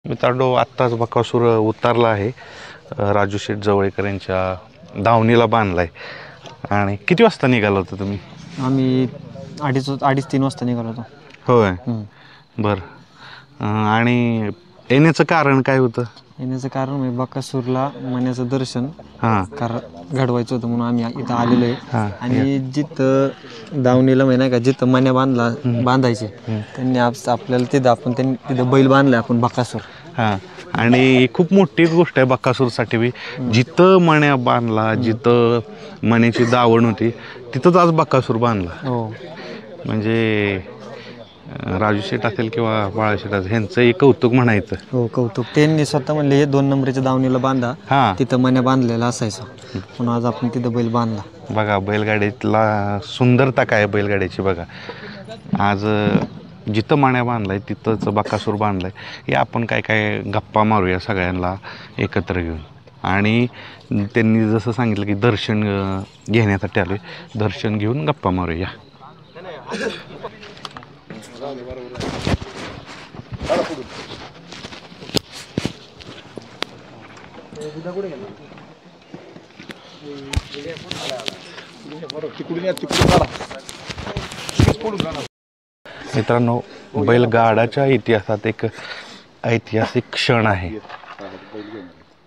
मित्रांनो आत्ताच बकासूर उतरला आहे. राजू शेठ जवळेकर यांच्या दावणीला बांधलाय. आणि किती वाजता निघाला होता तुम्ही? आम्ही अडीच 3 वाजता निघालो होतो. होय. बरं. आणि येण्याचं कारण काय होतं? येण्याचं कारण म्हणजे बकासूरला मण्याचं दर्शन हां घडवायचं होतं म्हणून आम्ही इथं आलेलो आहे. आणि जिथं दावणीला नाही का जिथं मण्या बांधायचे त्यांनी आपल्याला तिथं बैल बांधलाय आपण बकासूर. हां. आणि खूप मोठी गोष्ट आहे बकासूरसाठी बी. जिथं मण्या बांधला, जिथं मण्याची दावण होती तिथंच आज बकासूर बांधला. हो. म्हणजे राजू शेठ असेल किंवा बाळा शेठ असेल ह्यांचं एक कौतुक म्हणायचं. हो कौतुक. त्यांनी स्वतः म्हणले हे 2 नंबरच्या दावणीला बांधा. तिथं मण्या बांधलेला असायचा म्हणून आज आपण तिथं बैल बांधला. बघा बैलगाडीतला सुंदरता काय बैलगाडीची बघा. आज जिथं मण्या बांधलाय तिथंच बकासूर बांधलाय. हे आपण काय काय गप्पा मारूया सगळ्यांना एकत्र घेऊन. आणि त्यांनी जसं सांगितलं की दर्शन घेण्यासाठी आलोय, दर्शन घेऊन गप्पा मारूया. मित्रांनो बैलगाडाच्या इतिहासात एक ऐतिहासिक क्षण आहे.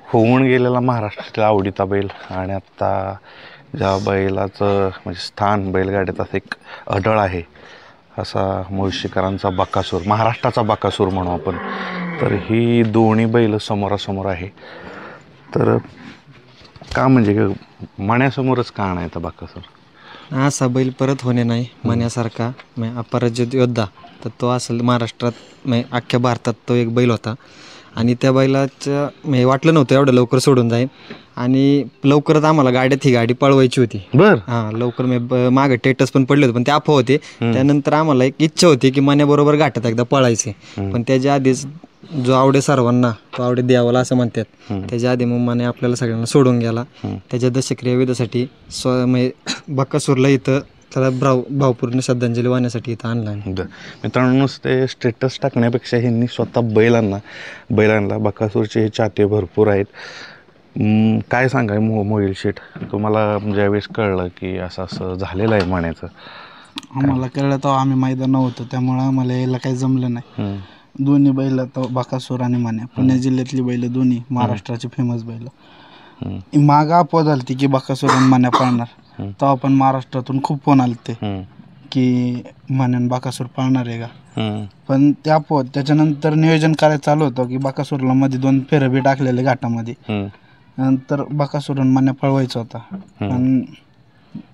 होऊन गेलेला महाराष्ट्रातील आवडीचा बैल आणि आत्ता ज्या बैलाचं म्हणजे स्थान बैलगाड्यात एक अढळ आहे असा मुळशीकरांचा बकासूर, महाराष्ट्राचा बकासूर म्हणू आपण. तर ही दोन्ही बैल समोरासमोर आहे. तर का म्हणजे मण्यासमोरच का आणायचा बकासूर? असा बैल परत होणे नाही मण्यासारखा अपराजित योद्धा. तर तो असेल महाराष्ट्रात अख्ख्या भारतात तो एक बैल होता. आणि त्या बैलाचं वाटलं नव्हतं एवढं लवकर सोडून जाईल. आणि लवकरच आम्हाला गाड्यात ही गाडी पळवायची होती. हां लवकर मागे टेटस पण पडले होते पण ते अफवा होते. त्यानंतर आम्हाला एक इच्छा होती की मण्याबरोबर घाटात एकदा पळायचे. पण त्याच्या आधीच जो आवडे सर्वांना तो आवडे द्यावाला असं म्हणतात. त्याच्या आधी मग मने आपल्याला सगळ्यांना सोडून गेला. त्याच्या दशक्रिया विधीसाठी बकासूरला इथं त्याला भावपूर्ण श्रद्धांजली वाहण्यासाठी इथं आणला. मित्रांनो ते स्टेटस टाकण्यापेक्षा ह्यांनी स्वतः बैलांना बकासूरचे हे चाहते भरपूर आहेत. काय सांगाय मोहिल शेठ, तुम्हाला ज्यावेळेस कळलं की असं असं झालेलं आहे म्हणायचं? आम्हाला कळलं तर आम्ही मैदानावर होतो त्यामुळं आम्हाला यायला काही जमलं नाही. दोन्ही बैल तो बकासूर आणि मान्या पुणे जिल्ह्यातली बैल दोन्ही महाराष्ट्राचे फेमस बैल. मागं अफवा झाली की बकासूर आणि मान्या पाळणार. तेव्हा पण महाराष्ट्रातून खूप फोन आले की मान्यान बकासूर पाळणार आहे का. पण त्या त्याच्यानंतर नियोजन करायचं चालू होतं की बकासूरला मध्ये 2 फेरं बी टाकलेले घाटामध्ये. नंतर बकासूर आणि मान्या पळवायचा होता. पण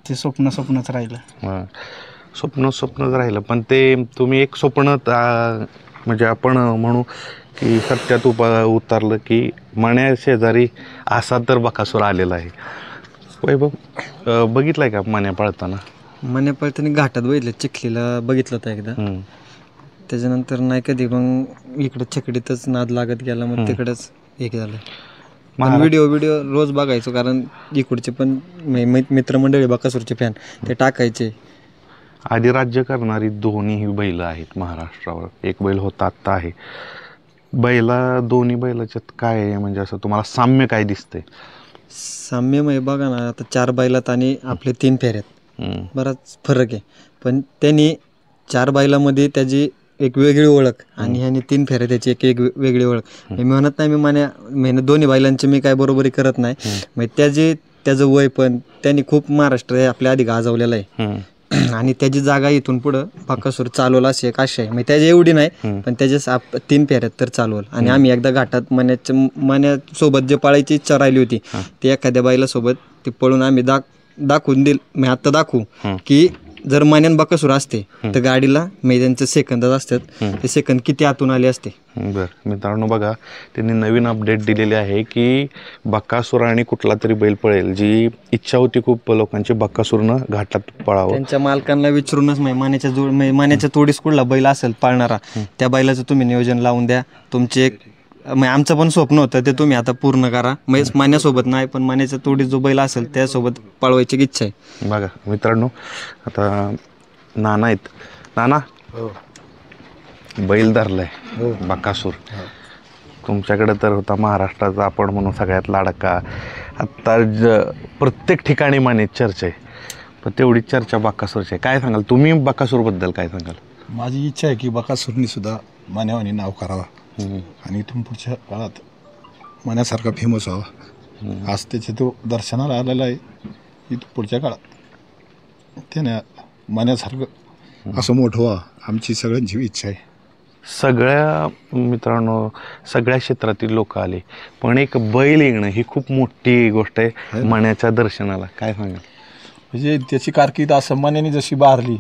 ते स्वप्नच राहिलं. स्वप्नच राहिलं. पण ते तुम्ही एक स्वप्न म्हणजे आपण म्हणू की सत्यात उतरलं की मण्या शेजारी असा तर बकासूर आलेला आहे. वैभव बघितलाय का मण्या पळताना? मण्या पळताना घाटात बघितलं, चिखलीला बघितलं होतं एकदा. त्याच्यानंतर नाही कधी मग इकडं छकडीतच नाद लागत गेला मग तिकडंच एक झालं. व्हिडिओ रोज बघायचो कारण इकडचे पण मित्रमंडळी बकासूरचे फॅन ते टाकायचे. आधी राज्य करणारी दोन्ही बैल आहेत महाराष्ट्रावर. एक बैल होता आत्ता आहे. दोन्ही बैलाच्यात काय आहे म्हणजे असं तुम्हाला साम्य काय दिसतंय? साम्य म्हणजे बघा ना आता 4 बैलात आणि आपले 3 फेऱ्यात बराच फरक आहे. पण त्यांनी 4 बैलामध्ये त्याची एक वेगळी ओळख आणि ह्याने 3 फेऱ्या त्याची एक वेगळी ओळख. मी म्हणत नाही मी दोन्ही बैलांची मी काय बरोबरी करत नाही. म्हणजे त्याचं वय पण त्यांनी खूप महाराष्ट्र आपल्या आधी गाजवलेलं आहे. आणि त्याची जागा इथून पुढं बकासूर चालवला अशी एक आशा आहे. म्हणजे त्याची एवढी नाही पण त्याच्या 3 फेऱ्यात तर चालवल. आणि आम्ही एकदा घाटात मण्यासोबत जे पळायची इच्छा राहिली होती ते एखाद्या बैलासोबत ते पळून आम्ही दाखवून मी आत्ता दाखवू की जर मण्यान बकासूर असते तर गाडीला त्यांचे सेकंदच असतात. ते सेकंद किती आतून आले असते. बरं मित्रांनो बघा त्यांनी नवीन अपडेट दिलेली आहे की बकासूर आणि कुठला तरी बैल पळेल. जी इच्छा होती खूप लोकांची बकासूरनं घाटात पळावं. त्यांच्या मालकांना विचारूनच मान्याच्या तोडीस कुठला बैल असेल पाळणारा त्या बैलाचं तुम्ही नियोजन लावून द्या. तुमचे आमचं पण स्वप्न होतं ते तुम्ही आता पूर्ण करा. म्हणजे मान्यासोबत नाही पण मान्याच्या तोडीस जो बैल असेल त्यासोबत पळवायची इच्छा आहे. बघा मित्रांनो आता नाना आहेत. नाना बैल धरलाय बकासूर. तुमच्याकडे तर होता महाराष्ट्राचा आपण म्हणून सगळ्यात लाडका. आत्ता प्रत्येक ठिकाणी मानेची चर्चा आहे, पण तेवढीच चर्चा बकासूरची आहे. काय सांगाल तुम्ही बकासूरबद्दल, काय सांगाल? माझी इच्छा आहे की बकासूरनी सुद्धा मान्यावानी नाव करावा आणि इथून पुढच्या काळात मान्यासारखा फेमस व्हावा. आज त्याचे तो दर्शनाला आलेला आहे. इथून पुढच्या काळात त्याने मान्यासारखं असं मोठं व्हावं आमची सगळ्यांची इच्छा आहे. सगळ्या मित्रांनो, सगळ्या क्षेत्रातील लोक आले, पण एक बैल येणं ही खूप मोठी गोष्ट आहे मान्याच्या दर्शनाला. काय सांगाल? म्हणजे त्याची कारकीर्द असं मान्याने जशी बारली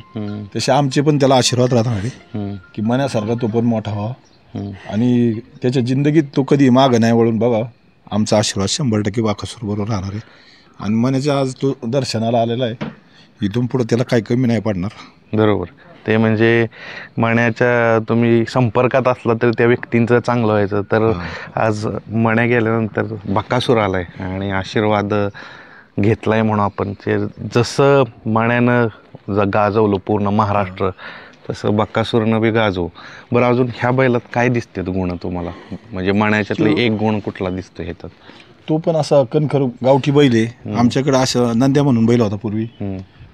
तसे आमचे पण त्याला आशीर्वाद राहणार आहे की मान्यासारखा तो पण मोठा व्हावा आणि त्याच्या जिंदगीत तो कधी मागं नाही वळून बघा. आमचा आशीर्वाद 100% बकासूर बरोबर राहणार आहे आणि मान्याच्या आज तो दर्शनाला आलेला आहे. इथून पुढे त्याला काही कमी नाही पडणार. बरोबर. ते म्हणजे मण्याच्या तुम्ही संपर्कात असला तर त्या व्यक्तींचं चांगलं व्हायचं. तर आज मण्या गेल्यानंतर बकासूर आलाय आणि आशीर्वाद घेतलाय म्हणून आपण. ते जसं मण्यानं गाजवलं पूर्ण महाराष्ट्र तसं बकासूरनं बी गाजवू. बरं, अजून ह्या बैलात काय दिसते गुण तुम्हाला? म्हणजे मण्याच्यातले एक गुण कुठला दिसतो ह्याच्यात? तो पण असा कणखर गावठी बैल आहे. आमच्याकडे असं नंद्या म्हणून बैल होता पूर्वी.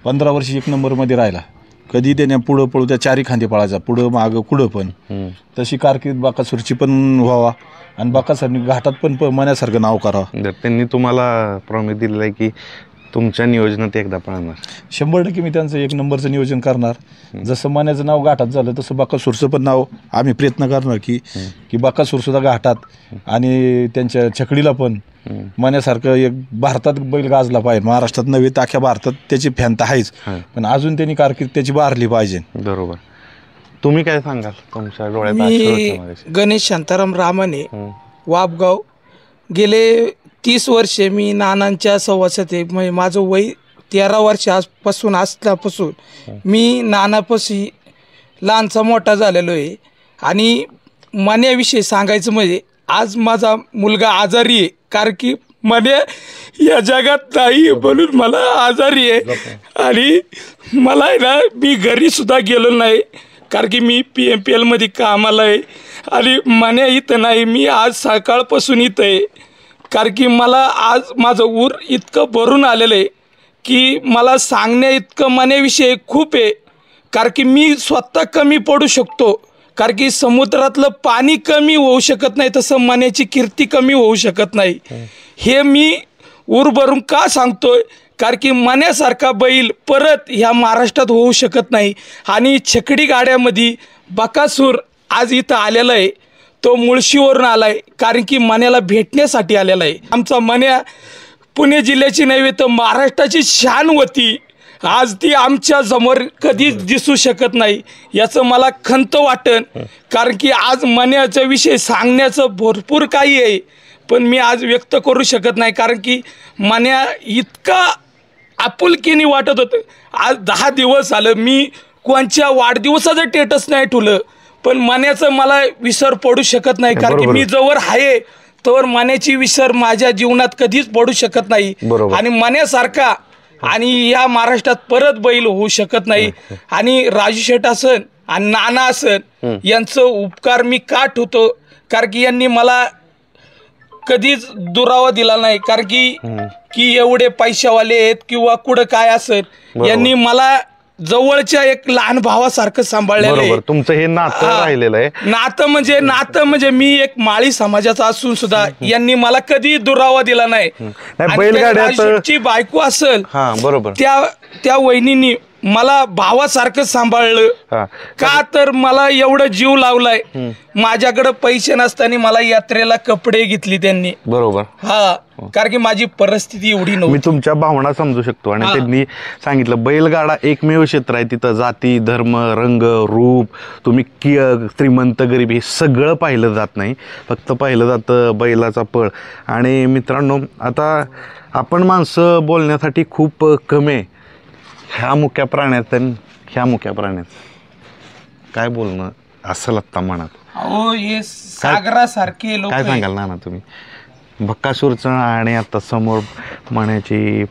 15 वर्षी 1 नंबरमध्ये राहिला. कधी त्याने पुढं पळू त्या 4 खांदे पळायचा, पुढं मागं कुठं पण. तशी कारकीर्द बकासूरची पण व्हावा आणि बकासूरनी घाटात पण मण्यासारखं नाव करावं. त्यांनी तुम्हाला प्रॉमिस दिलेलं आहे की तुमच्या नियोजनात एकदा पळणार. 100% मी त्यांचं 1 नंबरचं नियोजन करणार. जसं मण्याचं नाव घाटात झालं तसं बकासूरचं पण नाव आम्ही प्रयत्न करणार की बकासूरसुद्धा घाटात आणि त्यांच्या छकडीला पण मण्यासारखं एक भारतात बैल गाजला पाहिजे. महाराष्ट्रात नव्हे तर अख्ख्या भारतात त्याची फॅन तर आहेच, पण अजून त्यांनी कारकीर्द त्याची बारली पाहिजे. बरोबर. तुम्ही काय सांगाल तुमच्या डोळ्यात? मी गणेश शांताराम रामाने, वापगाव. गेले 30 वर्षे मी नानांच्या सहवासात आहे. म्हणजे माझं वय 13 वर्षापासून असल्यापासून मी नानापाशी लहानचा मोठा झालेलो आहे. आणि मण्याविषयी सांगायचं म्हणजे आज माझा मुलगा आजारी आहे, कारण की मण्या या जगात नाही म्हणून मला आजारी आहे. आणि मला आहे ना, मी घरीसुद्धा गेलो नाही कारण की मी PMPLमध्ये कामाला आहे आणि मण्या इथं नाही. मी आज सकाळपासून इथं आहे कारण की मला आज माझं ऊर इतकं भरून आलेलं आहे की मला सांगण्या इतकं मण्याविषयी खूप आहे. कारण की मी स्वतः कमी पडू शकतो, कारण की समुद्रातलं पाणी कमी होऊ शकत नाही तसं मण्याची कीर्ती कमी होऊ शकत नाही. हे मी ऊर भरून का सांगतोय? कारण की मण्यासारखा बैल परत ह्या महाराष्ट्रात होऊ शकत नाही. आणि छकडी गाड्यामध्ये बकासूर आज इथं आलेला आहे. तो मुळशीवरून आला आहे कारण की मण्याला भेटण्यासाठी आलेला आहे. आमचा मण्या पुणे जिल्ह्याची नव्हे तर महाराष्ट्राची शान होती. आज ती आमच्या समोर कधीच दिसू शकत नाही, याचं मला खंत वाटन. कारण की आज मण्याच्या विषयी सांगण्याचं भरपूर काही आहे, पण मी आज व्यक्त करू शकत नाही. कारण की मण्या इतका आपुलकीने वाटत होतं. आज 10 दिवस आलं मी कोणच्या वाढदिवसाचं स्टेटस नाही ठेवलं, पण मण्याचं मला विसर पडू शकत नाही. कारण की मी जवळ आहे तोवर मण्याची विसर माझ्या जीवनात कधीच पडू शकत नाही. आणि मण्यासारखा आणि या महाराष्ट्रात परत बैल होऊ शकत नाही. आणि राजू शेठ असन आणि नाना असन यांचं उपकार मी का ठेवतो? कारण की यांनी मला कधीच दुरावा दिला नाही. कारण की एवढे पैशावाले आहेत किंवा कुठं काय असेल, यांनी मला जवळच्या एक लहान भावासारखं सांभाळलेलं आहे. तुमचं हे नातं राहिलेलं आहे. नातं म्हणजे मी एक माळी समाजाचा असून सुद्धा यांनी मला कधी दुरावा दिला नाही. बैलगाड्याची बायको असेल बरोबर, त्या वहिनींनी मला भावासारखं सांभाळलं. का तर मला एवढं जीव लावलाय. माझ्याकडे पैसे नसताना मला यात्रेला कपडे घेतली त्यांनी. बरोबर. कारण की माझी परिस्थिती एवढी नव्हती. मी तुमच्या भावना समजू शकतो. आणि त्यांनी सांगितलं बैलगाडा एकमेव क्षेत्र आहे तिथं जाती धर्म रंग रूप तुम्ही श्रीमंत गरीब हे सगळं पाहिलं जात नाही, फक्त पाहिलं जातं बैलाचा पळ. आणि मित्रांनो, आता आपण माणसं बोलण्यासाठी खूप कमी आहे. ह्या मुक्या प्राण्यात काय बोलणं असं लागतं मनात. हे सागरासारखे लोक. काय सांगाल ना तुम्ही बकासूरचं आणि आता समोर मण्याची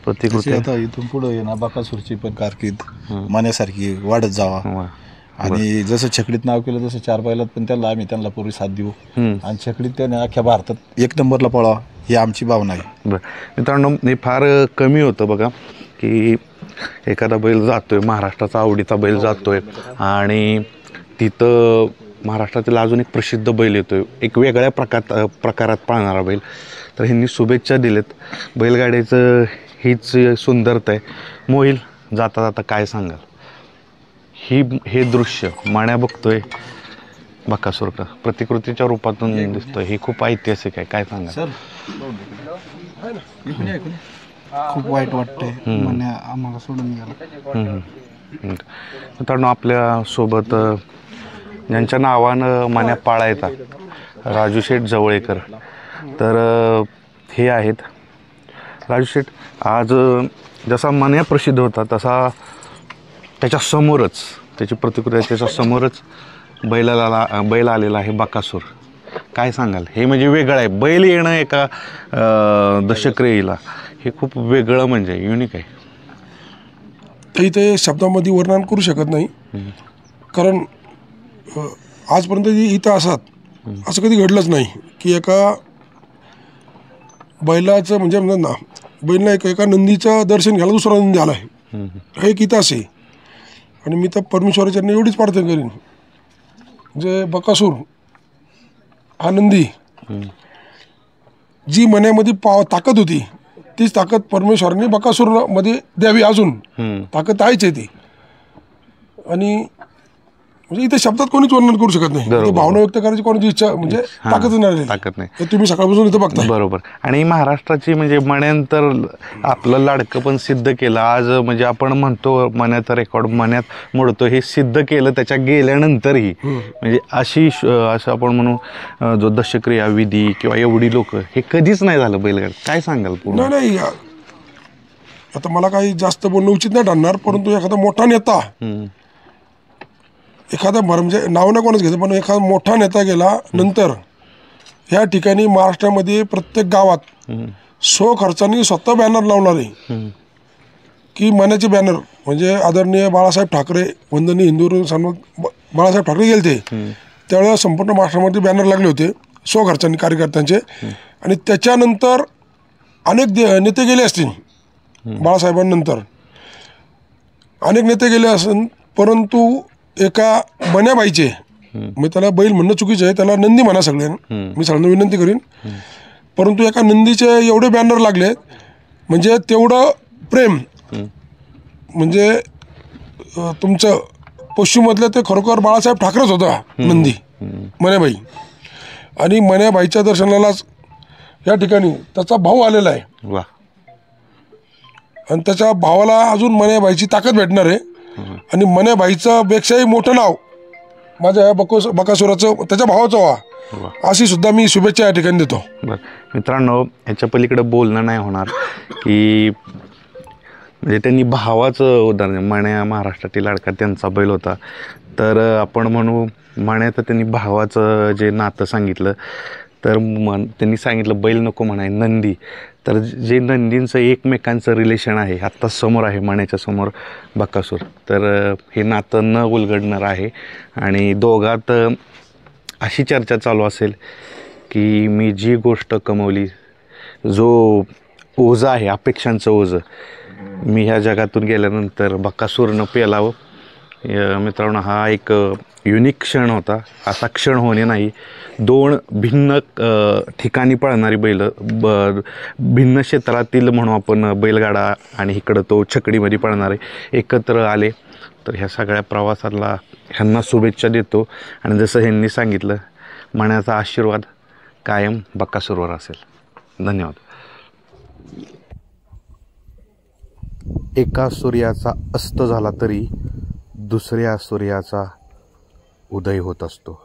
प्रतिकृती? आता इथून पुढे ना बकासूरची पण कारकीर्द मण्यासारखी वाढत जावा आणि जसं छकडीत नाव केलं तसं 4 बैलात पण त्यांना पूर्वी साथ देऊ आणि छकडीत त्याने अख्ख्या भारतात 1 नंबरला पळावा ही आमची भावना आहे. बरं मित्रांनो, हे फार कमी होतं बघा की एखादा बैल जातोय, महाराष्ट्राचा आवडीचा बैल जातोय आणि तिथं महाराष्ट्रातील अजून एक प्रसिद्ध बैल येतोय, एक वेगळ्या प्रकारात पाळणारा बैल. तर ह्यांनी शुभेच्छा दिलेत. बैलगाड्याचं हीच सुंदरता आहे. मोहिल, जाता जाता काय सांगाल? हे दृश्य माण्या बघतोय, बकासूर का प्रतिकृतीच्या रूपातून दिसतोय, हे खूप ऐतिहासिक आहे, काय सांगाल? खूप वाईट वाटतंय म्हणे आम्हाला सोडून गेला. मित्रांनो, आपल्या सोबत ज्यांच्या नावानं मान्या पाळायचा राजू शेठ जवळेकर, तर हे आहेत. राजू शेठ, आज जसा मान्या प्रसिद्ध होता तसा त्याच्यासमोरच, त्याची प्रतिक्रिया त्याच्यासमोरच बैल आलेला आहे बकासूर. काय सांगाल? हे म्हणजे वेगळं आहे, बैल येणं एका दशक्रियेला हे खूप वेगळं म्हणजे युनिक आहे. काही ते शब्दामध्ये वर्णन करू शकत नाही, कारण आजपर्यंत इतिहासात असं कधी घडलंच नाही की एका बैलाचं म्हणजे म्हणतात ना, बैलला एका नंदीचं दर्शन घ्यायला दुसरा नंदी आला आहे. हा एक इतिहास आहे. आणि मी तर परमेश्वराच्या एवढीच प्रार्थना करीन, जे बकासूर हा नंदी जी मनामध्ये ताकद होती तीच ताकद परमेश्वराने बकासूरमध्ये द्यावी. अजून ताकद आहेच आहे ती. आणि म्हणजे इथे शब्दात कोणीच वर्णन करू शकत नाही. भावना व्यक्त करायची कोणाची इच्छा म्हणजे ताकद नाही. तुम्ही सकाळपासून इथं बघता. बरोबर. आणि महाराष्ट्राची म्हणजे मण्यानंतर आपलं लाडकं पण सिद्ध केलं. आज म्हणजे आपण म्हणतो मण्याचा रेकॉर्ड मण्यात मोडतो, हे सिद्ध केलं त्याच्या गेल्यानंतरही. म्हणजे असं आपण म्हणू जो दशक्रिया विधी किंवा एवढी लोक हे कधीच नाही झालं बैलगाड. काय सांगाल? नाही, आता मला काही जास्त बोलणं उचित नाही ठरणार, परंतु एखादा मोठा नेता, एखादा म्हणजे नाव ना कोणच घेतं, पण एखादा मोठा नेता गेला नंतर ह्या ठिकाणी महाराष्ट्रामध्ये प्रत्येक गावात खर्चाने स्वतः बॅनर लावणारे की मनाचे बॅनर म्हणजे आदरणीय बाळासाहेब ठाकरे, वंदनीय हिंदू सन्मान बाळासाहेब ठाकरे गेले ते त्यावेळेला संपूर्ण महाराष्ट्रामध्ये बॅनर लागले होते खर्चाने कार्यकर्त्यांचे. आणि त्याच्यानंतर अनेक नेते गेले असतील, बाळासाहेबांनंतर अनेक नेते गेले असतील, परंतु एका मण्याबाईचे, मी त्याला बैल म्हणणं चुकीचं आहे, त्याला नंदी म्हणा सगळ्यांना, मी सगळ्यांना विनंती करीन, परंतु एका नंदीचे एवढे बॅनर लागले म्हणजे तेवढं प्रेम म्हणजे तुमचं पश्चिममधलं ते खरोखर बाळासाहेब ठाकरेच होता नंदी मण्याबाई. आणि मण्याबाईच्या दर्शनालाच या ठिकाणी त्याचा भाऊ आलेला आहे आणि त्याच्या भावाला अजून मण्याबाईची ताकद भेटणार आहे. आणि मण्याबाईचं पेक्षाही मोठं नाव माझ्या बकासुराचं त्याच्या भावाचं व्हा, अशी सुद्धा मी शुभेच्छा या ठिकाणी देतो. मित्रांनो, याच्या पलीकडे बोलणं नाही होणार की म्हणजे त्यांनी भावाचं उदाहरण, मण्या महाराष्ट्रातील लाडका त्यांचा बैल होता, तर आपण म्हणू मण्याचं त्यांनी भावाचं जे नातं सांगितलं, तर त्यांनी सांगितलं बैल नको म्हणाय नंदी. तर जे नंदींचं एकमेकांचं रिलेशन आहे आत्ता समोर आहे, मण्याच्या समोर बकासूर, तर हे नातं न उलगडणार आहे. आणि दोघात अशी चर्चा चालू असेल की मी जी गोष्ट कमवली, जो ओझं आहे अपेक्षांचं ओझं, मी ह्या जगातून गेल्यानंतर बकासूरनं पेलावं. मित्रांनो, हा एक युनिक क्षण होता. असा क्षण होणे नाही. 2 भिन्न ठिकाणी पळणारी बैल, भिन्न क्षेत्रातील म्हणू आपण बैलगाडा आणि इकडं तो छकडीमध्ये पळणारे एकत्र आले. तर ह्या सगळ्या प्रवासाला ह्यांना शुभेच्छा देतो. आणि जसं ह्यांनी सांगितलं, मण्याचा आशीर्वाद कायम बकासूरवर असेल. धन्यवाद. एका सूर्याचा अस्त झाला तरी दुसऱ्या सूर्याचा उदय होत असतो.